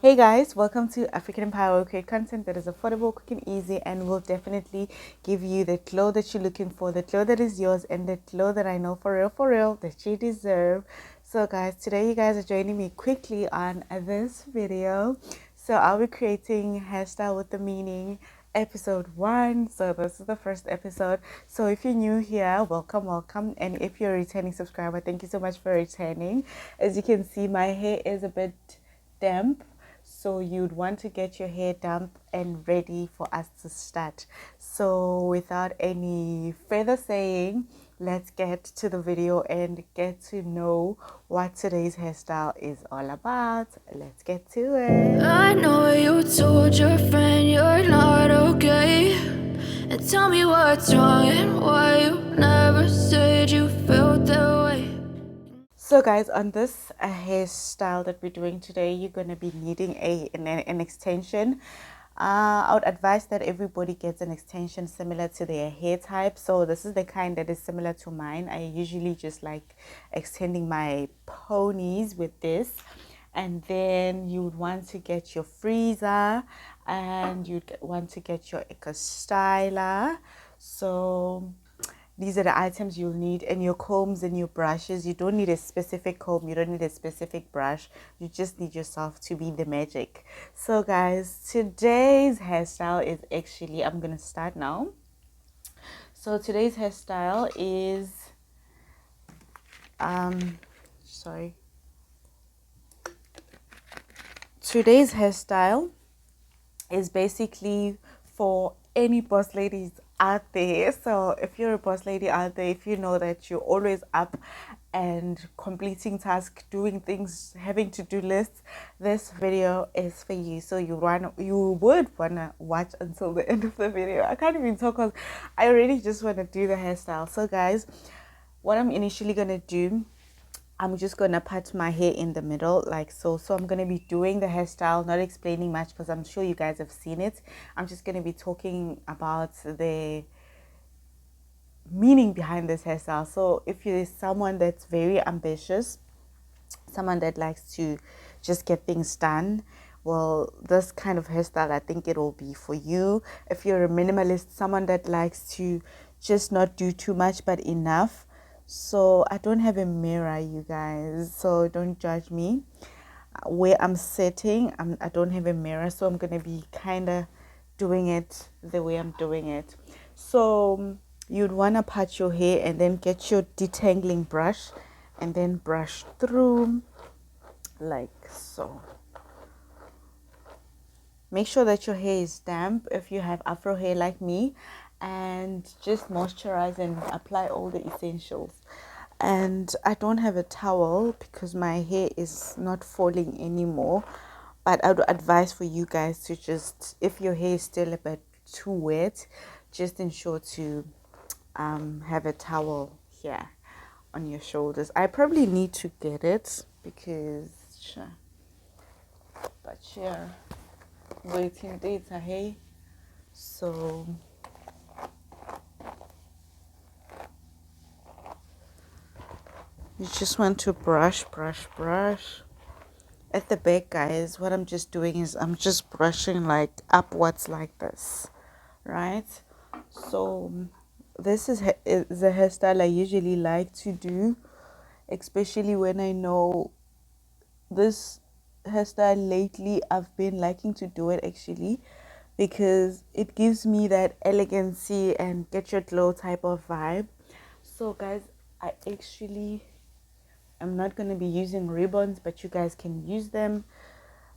Hey guys, welcome to African Empower. We create content that is affordable, quick and easy, and will definitely give you the glow that you're looking for, the glow that is yours, and the glow that I know for real, that you deserve. So guys, today you guys are joining me quickly on this video. So I'll be creating Hairstyle with the Meaning episode 1. So this is the first episode. So if you're new here, welcome. And if you're a returning subscriber, thank you so much for returning. As you can see, my hair is a bit damp, so you'd want to get your hair damp and ready for us to start. So without any further saying, let's get to the video and get to know what today's hairstyle is all about. Let's get to it. I know you told your friend you're not okay, and tell me what's wrong and why you never said you felt that way. So guys, on this hairstyle that we're doing today, you're going to be needing an extension. I would advise that everybody gets an extension similar to their hair type. So this is the kind that is similar to mine. I usually just like extending my ponies with this. And then you would want to get your freezer, and want to get your eco styler. So these are the items you'll need, and your combs and your brushes. You don't need a specific comb, you don't need a specific brush, you just need yourself to be the magic. So guys, today's hairstyle is actually, I'm gonna start now. So today's hairstyle is sorry today's hairstyle is basically for any boss ladies out there. So if you're a boss lady out there, if you know that you're always up and completing tasks, doing things, having to-do lists, this video is for you. So you would wanna watch until the end of the video. I can't even talk because I already just want to do the hairstyle. So guys, what I'm initially gonna do, I'm just gonna pat my hair in the middle like so. So I'm gonna be doing the hairstyle, not explaining much because I'm sure you guys have seen it. I'm just gonna be talking about the meaning behind this hairstyle. So if you're someone that's very ambitious, someone that likes to just get things done, well, this kind of hairstyle, I think it will be for you. If you're a minimalist, someone that likes to just not do too much but enough. So I don't have a mirror, you guys, so don't judge me. Where I'm sitting, I don't have a mirror, so I'm gonna be kind of doing it the way I'm doing it. So you'd want to pat your hair and then get your detangling brush and then brush through like so. Make sure that your hair is damp if you have afro hair like me, and just moisturize and apply all the essentials. And I don't have a towel because my hair is not falling anymore, but I would advise for you guys to just, if your hair is still a bit too wet, just ensure to have a towel here on your shoulders. I probably need to get it because but yeah, waiting data, hey. So you just want to brush at the back, guys. What I'm just doing is I'm just brushing like upwards like this, right? So this is a hairstyle I usually like to do, especially when I know this hairstyle lately. I've been liking to do it actually because it gives me that elegancy and get your glow type of vibe. So guys, I actually am not going to be using ribbons, but you guys can use them.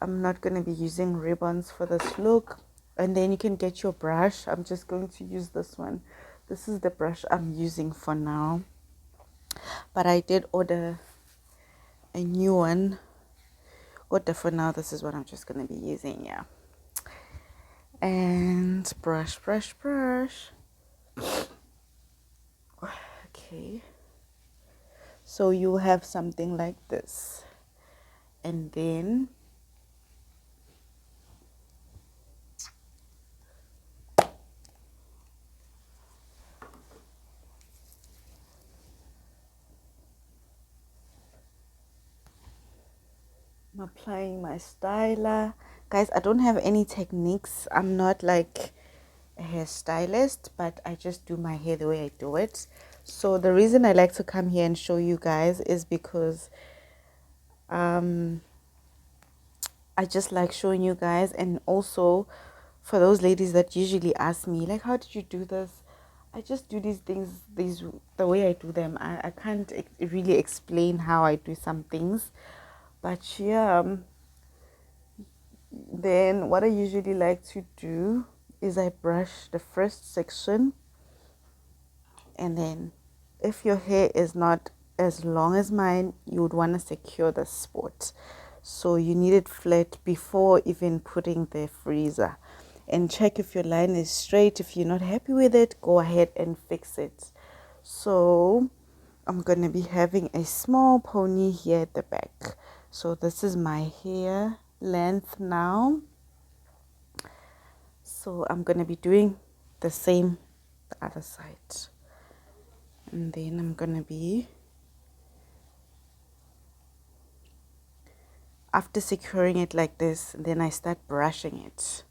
I'm not going to be using ribbons for this look. And then you can get your brush. I'm just going to use this one. This is the brush I'm using for now, but I did order a new one. Order for now, this is what I'm just going to be using. Yeah. And brush. Okay, so you have something like this, and then I'm applying my styler. Guys, I don't have any techniques. I'm not like a hairstylist, but I just do my hair the way I do it. So the reason I like to come here and show you guys is because I just like showing you guys, and also for those ladies that usually ask me like, how did you do this? I just do these things the way I do them. I can't really explain how I do some things, but yeah, then what I usually like to do is I brush the first section, and then if your hair is not as long as mine, you would want to secure the spot. So you need it flat before even putting the freezer. And check if your line is straight. If you're not happy with it, go ahead and fix it. So I'm going to be having a small pony here at the back. So this is my hair length now. So I'm going to be doing the same the other side. And then I'm going to be, after securing it like this, then I start brushing it.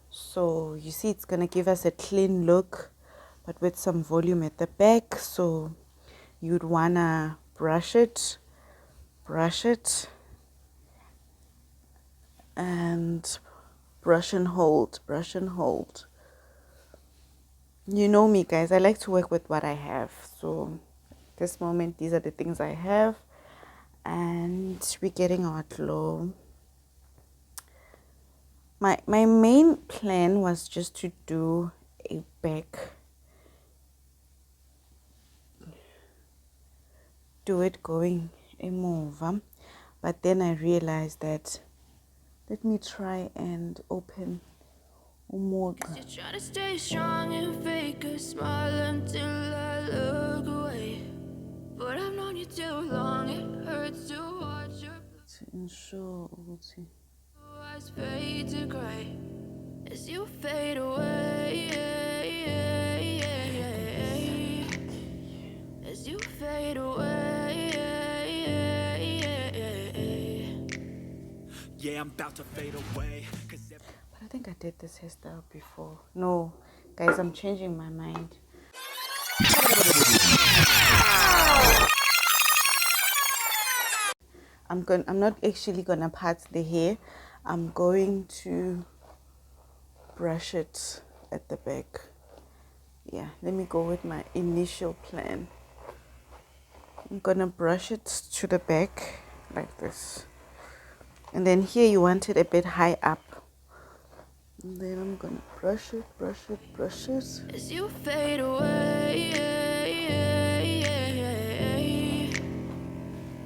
So you see it's going to give us a clean look, but with some volume at the back. So you'd want to brush it, and brush and hold, brush and hold. You know me, guys, I like to work with what I have. So this moment, these are the things I have, and we're getting our glow. My main plan was just to do a back, do it going a move, but then I realized that let me try and open umoga. You're trying to stay strong and fake a smile until I look away. But I've known you too long, it hurts to watch your To ensure ukuthi blue eyes fade to gray as you fade away. As you fade away. Yeah, I'm about to fade away. but I think I did this hairstyle before. No, guys, I'm changing my mind. I'm not actually gonna part the hair. I'm going to brush it at the back. Yeah, let me go with my initial plan. I'm gonna brush it to the back like this, and then here you want it a bit high up, and then I'm gonna brush it As you fade away.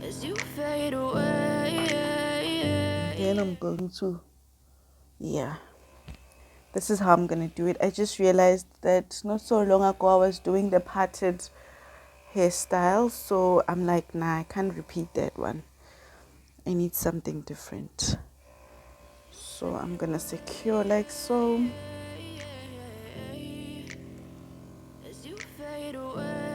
As you fade away. then I'm going to, yeah, this is how I'm gonna do it. I just realized that not so long ago I was doing the parted hairstyle, so I'm like, nah, I can't repeat that one. I need something different. So I'm gonna secure like so. As you fade away.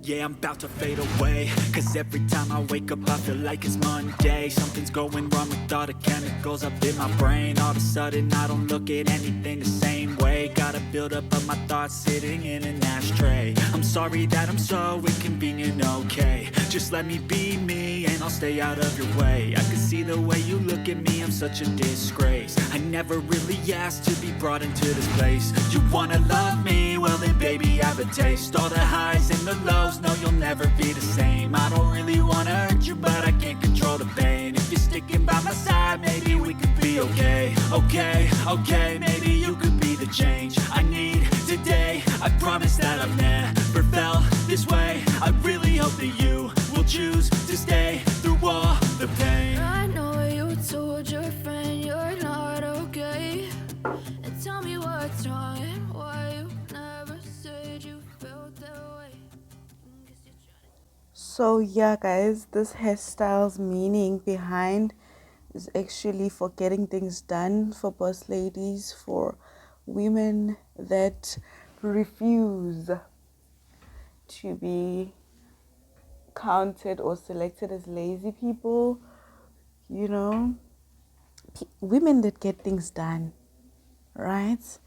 Yeah, I'm about to fade away. Cause every time I wake up I feel like it's Monday. Something's going wrong with all the chemicals up in my brain. All of a sudden I don't look at anything the same way. Gotta build up of my thoughts sitting in an ashtray. I'm sorry that I'm so inconvenient, okay. Just let me be me and I'll stay out of your way. I can see the way you look at me, I'm such a disgrace. I never really asked to be brought into this place. You wanna love me? Well then baby I have a taste. All the highs and the lows, no you'll never be the same. I don't really wanna hurt you but I can't control the pain. If you're sticking by my side, maybe we could be okay. Okay, maybe you could be the change I need today. I promise that I've never felt this way. I really hope that you will choose to stay through all the pain. I know you told your friend you're not okay, and tell me what's wrong and why you never said you felt that way. Guess you're trying So yeah, guys, this hairstyle's meaning behind is actually for getting things done, for boss ladies, for women that refuse to be counted or selected as lazy people, you know, women that get things done, right?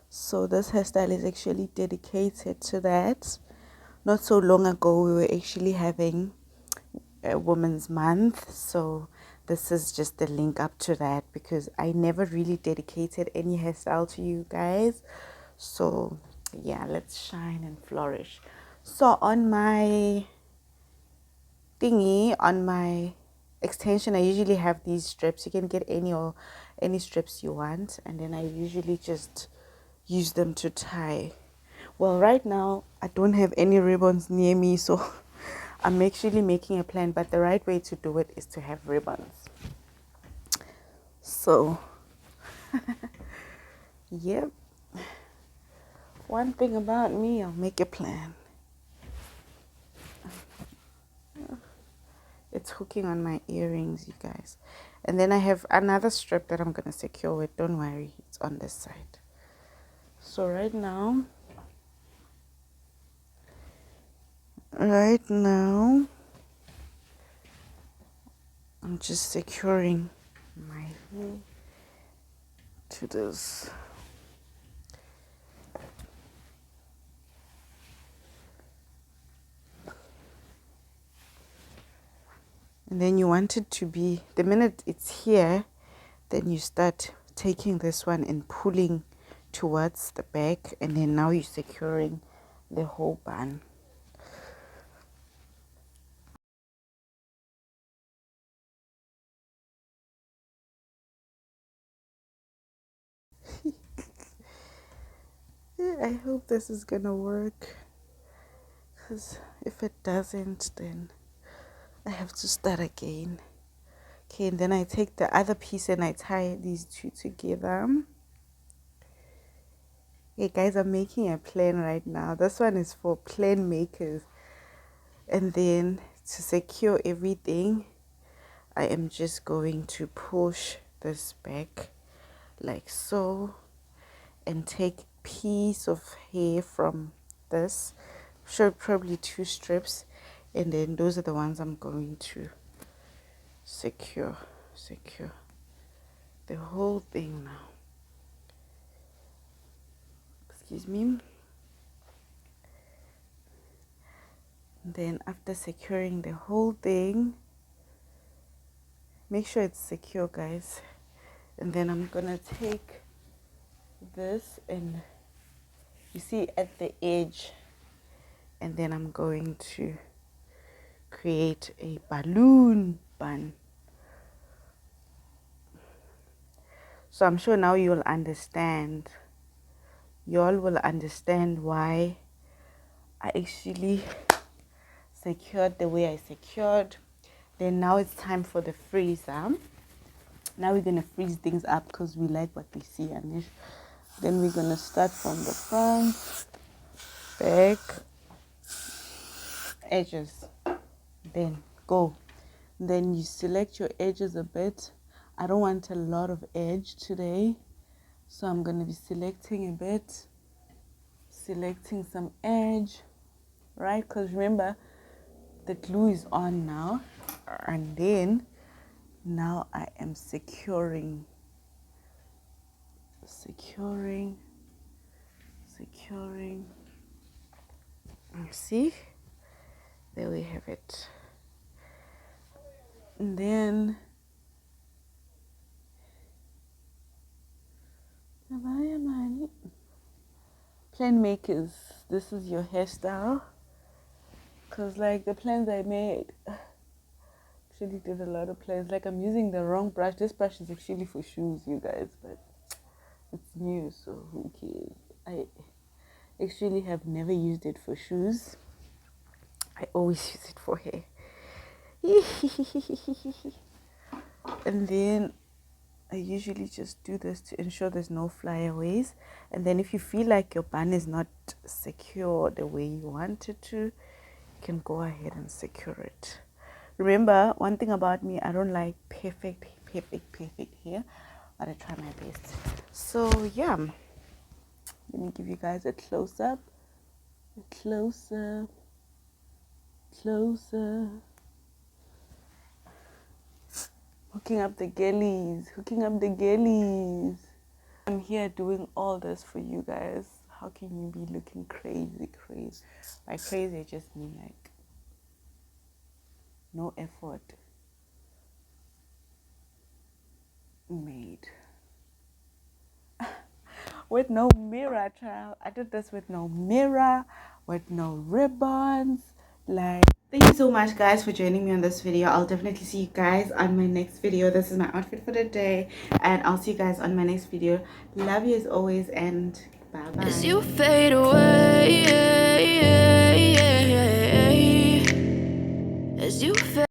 So this hairstyle is actually dedicated to that. Not so long ago, we were actually having a Women's Month, so this is just the link up to that, because I never really dedicated any hairstyle to you guys. So yeah, let's shine and flourish. So on my thingy, on my extension, I usually have these strips. You can get any strips you want, and then I usually just use them to tie. Well, right now I don't have any ribbons near me, so I'm actually making a plan, but the right way to do it is to have ribbons. So yep, one thing about me, I'll make a plan. It's hooking on my earrings, you guys. And then I have another strip that I'm gonna secure with. Don't worry, it's on this side. So right now I'm just securing my hair to this. And then you want it to be, the minute it's here, then you start taking this one and pulling towards the back, and then now you're securing the whole bun. Yeah, I hope this is gonna work, because if it doesn't, then I have to start again. Okay, and then I take the other piece and I tie these two together. Hey guys, I'm making a plan right now. This one is for plan makers. And then to secure everything, I am just going to push this back like so and take piece of hair from this, sure, probably 2 strips, and then those are the ones I'm going to secure the whole thing now. Excuse me. Then after securing the whole thing, make sure it's secure, guys. And then I'm gonna take this, and you see at the edge, and then I'm going to create a balloon bun. So I'm sure now you'll understand. Y'all will understand why I actually secured the way I secured. Then now it's time for the freezer. Now we're gonna freeze things up because we like what we see, Anish. Then we're gonna start from the front, back, edges, then go. Then you select your edges a bit. I don't want a lot of edge today, so I'm gonna be selecting a bit, selecting some edge, right? Because remember, the glue is on now, and then now I am securing. See, there we have it. And then plan makers, this is your hairstyle, because like the plans I made, actually did a lot of plans. Like I'm using the wrong brush. This brush is actually for shoes, you guys, but it's new, so who cares. I actually have never used it for shoes. I always use it for hair. And then I usually just do this to ensure there's no flyaways. And then if you feel like your bun is not secure the way you want it to, you can go ahead and secure it. Remember, one thing about me, I don't like perfect hair, but I try my best. So yeah, let me give you guys a close-up. closer. Hooking up the girlies, hooking up the girlies. I'm here doing all this for you guys. How can you be looking crazy? By crazy, I just mean like no effort made. With no mirror, child. I did this with no mirror, with no ribbons. Like, thank you so much, guys, for joining me on this video. I'll definitely see you guys on my next video. This is my outfit for the day, and I'll see you guys on my next video. Love you as always, and bye bye. As you fade away, as you fade